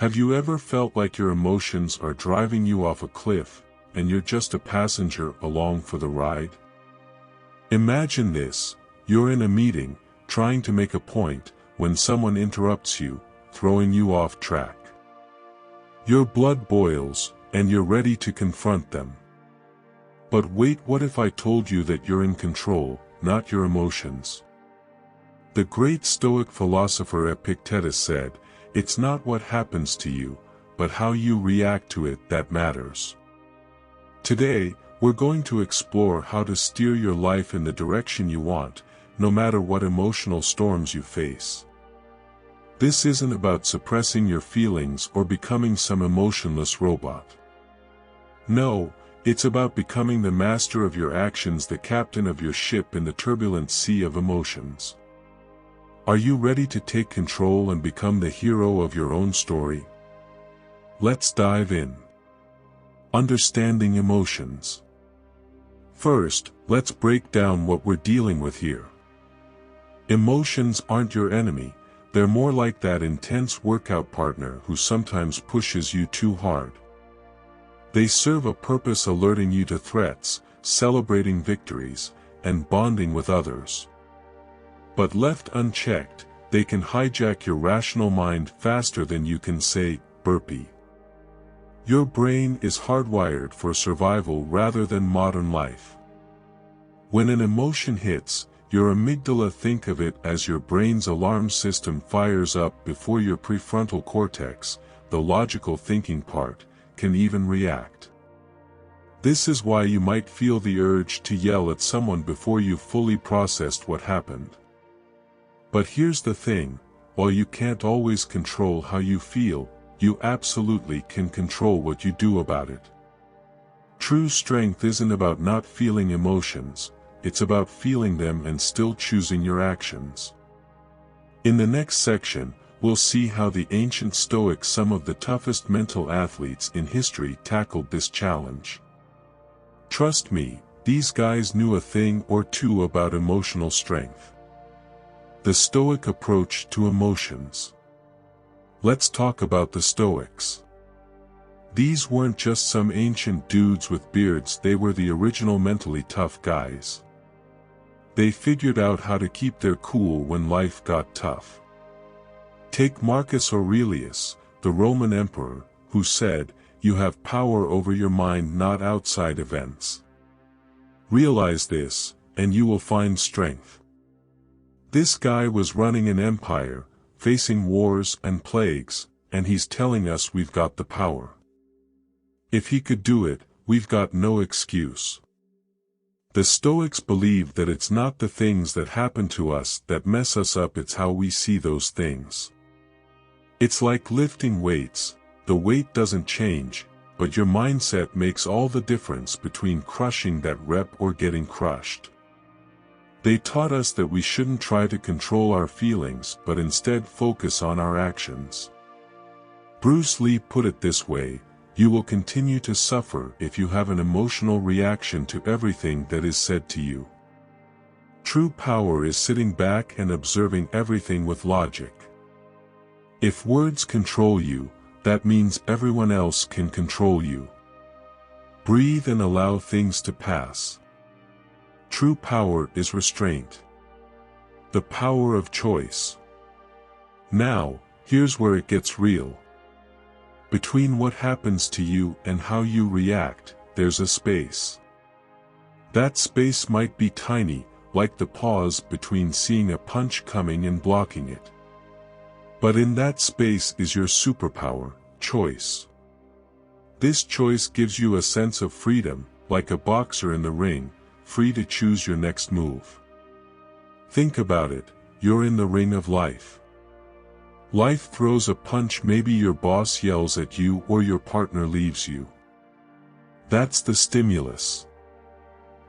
Have you ever felt like your emotions are driving you off a cliff, and you're just a passenger along for the ride? Imagine this: you're in a meeting, trying to make a point, when someone interrupts you, throwing you off track. Your blood boils, and you're ready to confront them. But wait, what if I told you that you're in control, not your emotions? The great Stoic philosopher Epictetus said, "It's not what happens to you, but how you react to it that matters." Today, we're going to explore how to steer your life in the direction you want, no matter what emotional storms you face. This isn't about suppressing your feelings or becoming some emotionless robot. No, it's about becoming the master of your actions, the captain of your ship in the turbulent sea of emotions. Are you ready to take control and become the hero of your own story? Let's dive in. Understanding emotions. First, let's break down what we're dealing with here. Emotions aren't your enemy, they're more like that intense workout partner who sometimes pushes you too hard. They serve a purpose, alerting you to threats, celebrating victories, and bonding with others. But left unchecked, they can hijack your rational mind faster than you can say, burpee. Your brain is hardwired for survival rather than modern life. When an emotion hits, your amygdala, think of it as your brain's alarm system, fires up before your prefrontal cortex, the logical thinking part, can even react. This is why you might feel the urge to yell at someone before you fully processed what happened. But here's the thing: while you can't always control how you feel, you absolutely can control what you do about it. True strength isn't about not feeling emotions, it's about feeling them and still choosing your actions. In the next section, we'll see how the ancient Stoics, some of the toughest mental athletes in history, tackled this challenge. Trust me, these guys knew a thing or two about emotional strength. The Stoic approach to emotions. Let's talk about the Stoics. These weren't just some ancient dudes with beards, they were the original mentally tough guys. They figured out how to keep their cool when life got tough. Take Marcus Aurelius, the Roman emperor, who said, "You have power over your mind, not outside events. Realize this, and you will find strength." This guy was running an empire, facing wars and plagues, and he's telling us we've got the power. If he could do it, we've got no excuse. The Stoics believe that it's not the things that happen to us that mess us up, it's how we see those things. It's like lifting weights: the weight doesn't change, but your mindset makes all the difference between crushing that rep or getting crushed. They taught us that we shouldn't try to control our feelings but instead focus on our actions. Bruce Lee put it this way: "You will continue to suffer if you have an emotional reaction to everything that is said to you." True power is sitting back and observing everything with logic. If words control you, that means everyone else can control you. Breathe and allow things to pass. True power is restraint. The power of choice. Now, here's where it gets real. Between what happens to you and how you react, there's a space. That space might be tiny, like the pause between seeing a punch coming and blocking it. But in that space is your superpower, choice. This choice gives you a sense of freedom, like a boxer in the ring, free to choose your next move. Think about it: you're in the ring of life. Life throws a punch, maybe your boss yells at you or your partner leaves you. That's the stimulus.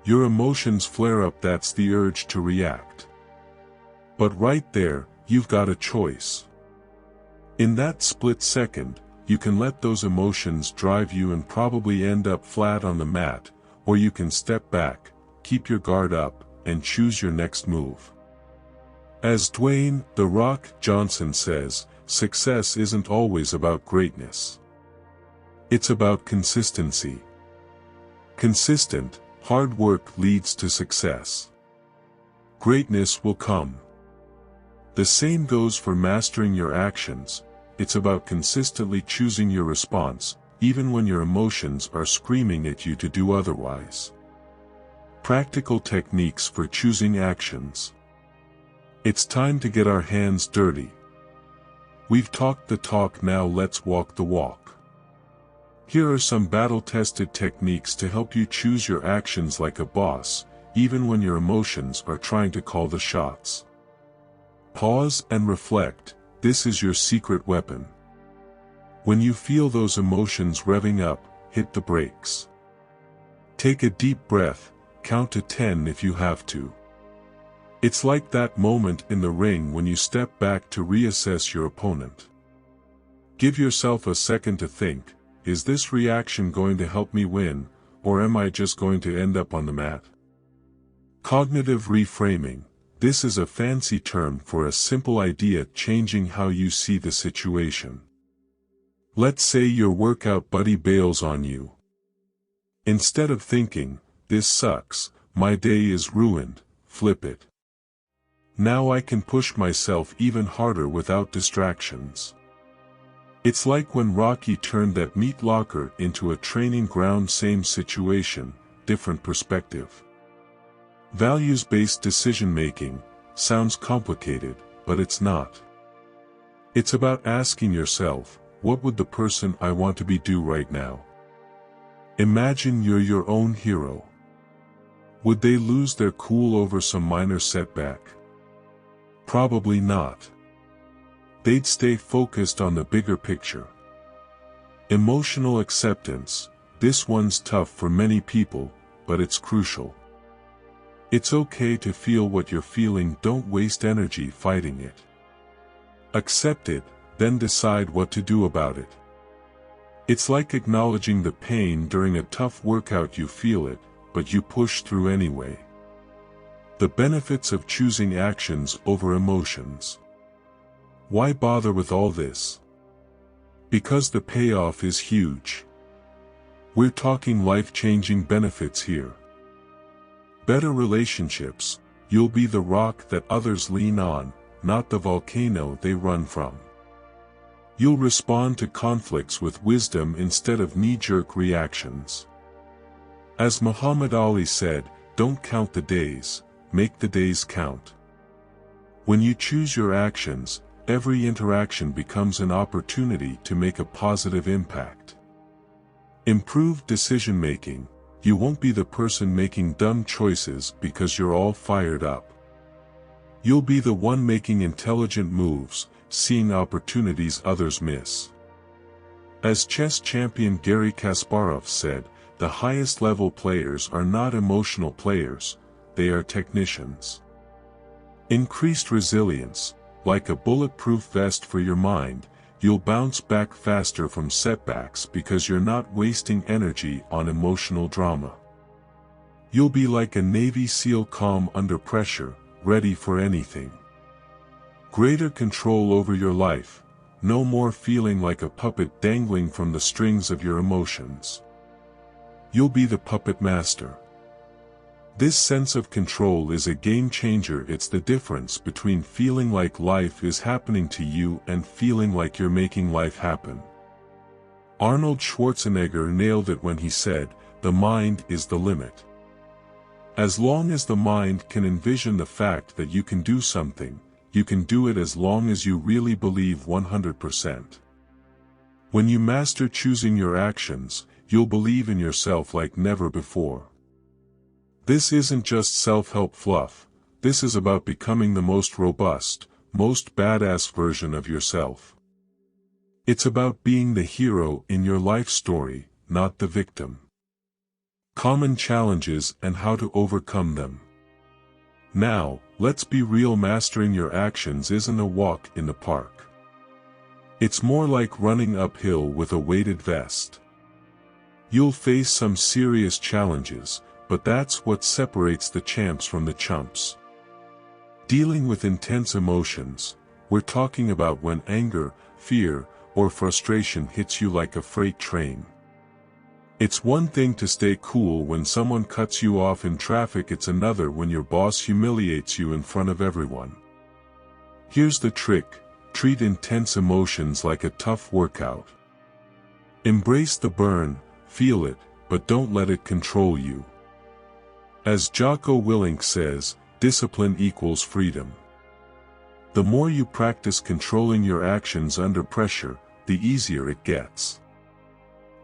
Your emotions flare up, that's the urge to react. But right there, you've got a choice. In that split second, you can let those emotions drive you and probably end up flat on the mat, or you can step back, keep your guard up, and choose your next move. As Dwayne "The Rock" Johnson says, success isn't always about greatness. It's about consistency. Consistent, hard work leads to success. Greatness will come. The same goes for mastering your actions. It's about consistently choosing your response, even when your emotions are screaming at you to do otherwise. Practical techniques for choosing actions. It's time to get our hands dirty. We've talked the talk, now let's walk the walk. Here are some battle-tested techniques to help you choose your actions like a boss, even when your emotions are trying to call the shots. Pause and reflect. This is your secret weapon. When you feel those emotions revving up, hit the brakes. Take a deep breath, count to 10 if you have to. It's like that moment in the ring when you step back to reassess your opponent. Give yourself a second to think, is this reaction going to help me win, or am I just going to end up on the mat? Cognitive reframing. This is a fancy term for a simple idea changing how you see the situation. Let's say your workout buddy bails on you. Instead of thinking, this sucks, my day is ruined, flip it. Now I can push myself even harder without distractions. It's like when Rocky turned that meat locker into a training ground. Same situation, different perspective. Values-based decision-making sounds complicated, but it's not. It's about asking yourself, what would the person I want to be do right now? Imagine you're your own hero. Would they lose their cool over some minor setback? Probably not. They'd stay focused on the bigger picture. Emotional acceptance. This one's tough for many people, but it's crucial. It's okay to feel what you're feeling, don't waste energy fighting it. Accept it, then decide what to do about it. It's like acknowledging the pain during a tough workout. You feel it, but you push through anyway. The benefits of choosing actions over emotions. Why bother with all this? Because the payoff is huge. We're talking life-changing benefits here. Better relationships. You'll be the rock that others lean on, not the volcano they run from. You'll respond to conflicts with wisdom instead of knee-jerk reactions. As Muhammad Ali said, don't count the days, make the days count. When you choose your actions, every interaction becomes an opportunity to make a positive impact. Improved decision-making. You won't be the person making dumb choices because you're all fired up. You'll be the one making intelligent moves, seeing opportunities others miss. As chess champion Garry Kasparov said, the highest level players are not emotional players, they are technicians. Increased resilience. Like a bulletproof vest for your mind, you'll bounce back faster from setbacks because you're not wasting energy on emotional drama. You'll be like a Navy SEAL, calm under pressure, ready for anything. Greater control over your life. No more feeling like a puppet dangling from the strings of your emotions. You'll be the puppet master. This sense of control is a game changer. It's the difference between feeling like life is happening to you and feeling like you're making life happen. Arnold Schwarzenegger nailed it when he said, "The mind is the limit." As long as the mind can envision the fact that you can do something, you can do it as long as you really believe 100%. When you master choosing your actions, you'll believe in yourself like never before. This isn't just self-help fluff, this is about becoming the most robust, most badass version of yourself. It's about being the hero in your life story, not the victim. Common challenges and how to overcome them. Now, let's be real, mastering your actions isn't a walk in the park. It's more like running uphill with a weighted vest. You'll face some serious challenges, but that's what separates the champs from the chumps. Dealing with intense emotions. We're talking about when anger, fear, or frustration hits you like a freight train. It's one thing to stay cool when someone cuts you off in traffic, it's another when your boss humiliates you in front of everyone. Here's the trick: treat intense emotions like a tough workout. Embrace the burn, feel it, but don't let it control you. As Jocko Willink says, discipline equals freedom. The more you practice controlling your actions under pressure, the easier it gets.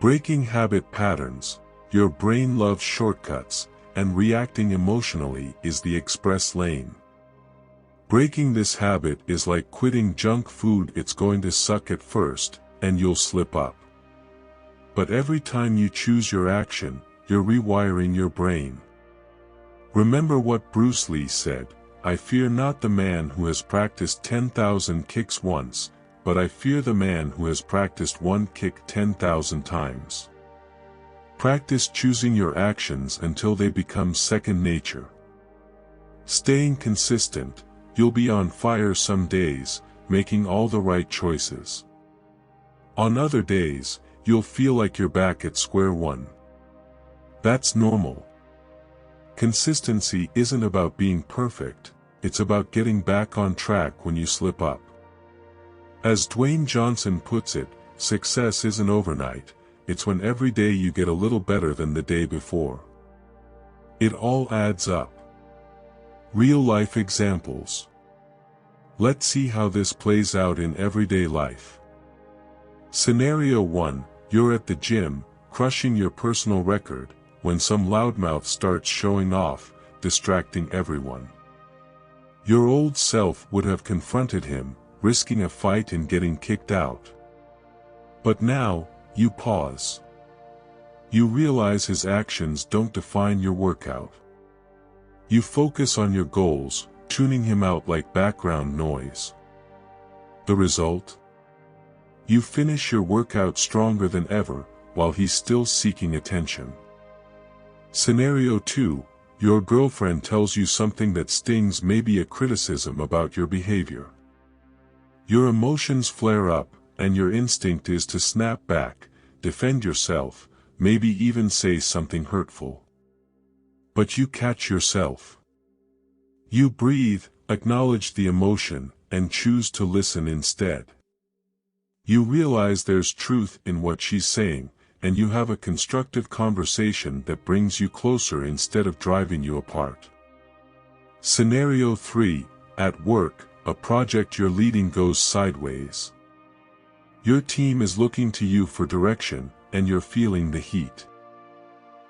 Breaking habit patterns. Your brain loves shortcuts, and reacting emotionally is the express lane. Breaking this habit is like quitting junk food. It's going to suck at first, and you'll slip up. But every time you choose your action, you're rewiring your brain. Remember what Bruce Lee said: "I fear not the man who has practiced 10,000 kicks once, but I fear the man who has practiced one kick 10,000 times." Practice choosing your actions until they become second nature. Staying consistent. You'll be on fire some days, making all the right choices. On other days, you'll feel like you're back at square one. That's normal. Consistency isn't about being perfect, it's about getting back on track when you slip up. As Dwayne Johnson puts it, success isn't overnight, it's when every day you get a little better than the day before. It all adds up. Real-life examples. Let's see how this plays out in everyday life. Scenario 1, you're at the gym, crushing your personal record, when some loudmouth starts showing off, distracting everyone. Your old self would have confronted him, risking a fight and getting kicked out. But now, you pause. You realize his actions don't define your workout. You focus on your goals, tuning him out like background noise. The result? You finish your workout stronger than ever, while he's still seeking attention. Scenario 2, your girlfriend tells you something that stings, maybe a criticism about your behavior. Your emotions flare up, and your instinct is to snap back, defend yourself, maybe even say something hurtful. But you catch yourself. You breathe, acknowledge the emotion, and choose to listen instead. You realize there's truth in what she's saying, and you have a constructive conversation that brings you closer instead of driving you apart. Scenario 3, at work, a project you're leading goes sideways. Your team is looking to you for direction, and you're feeling the heat.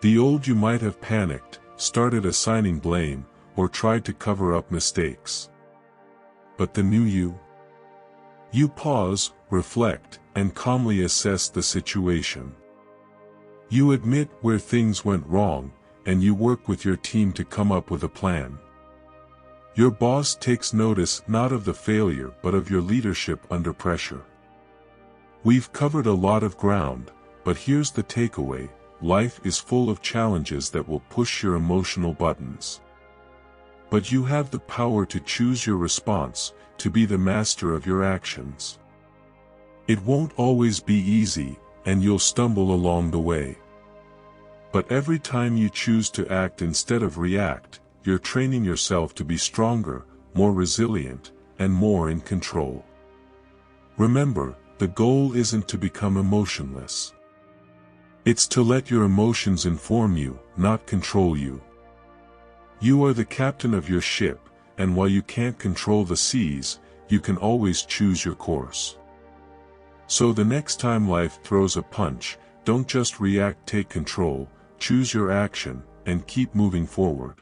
The old you might have panicked, started assigning blame, or tried to cover up mistakes. But the new you? You pause, reflect, and calmly assess the situation. You admit where things went wrong, and you work with your team to come up with a plan. Your boss takes notice not of the failure but of your leadership under pressure. We've covered a lot of ground, but here's the takeaway: life is full of challenges that will push your emotional buttons. But you have the power to choose your response, to be the master of your actions. It won't always be easy, and you'll stumble along the way. But every time you choose to act instead of react, you're training yourself to be stronger, more resilient, and more in control. Remember, the goal isn't to become emotionless. It's to let your emotions inform you, not control you. You are the captain of your ship, and while you can't control the seas, you can always choose your course. So the next time life throws a punch, don't just react, take control, choose your action, and keep moving forward.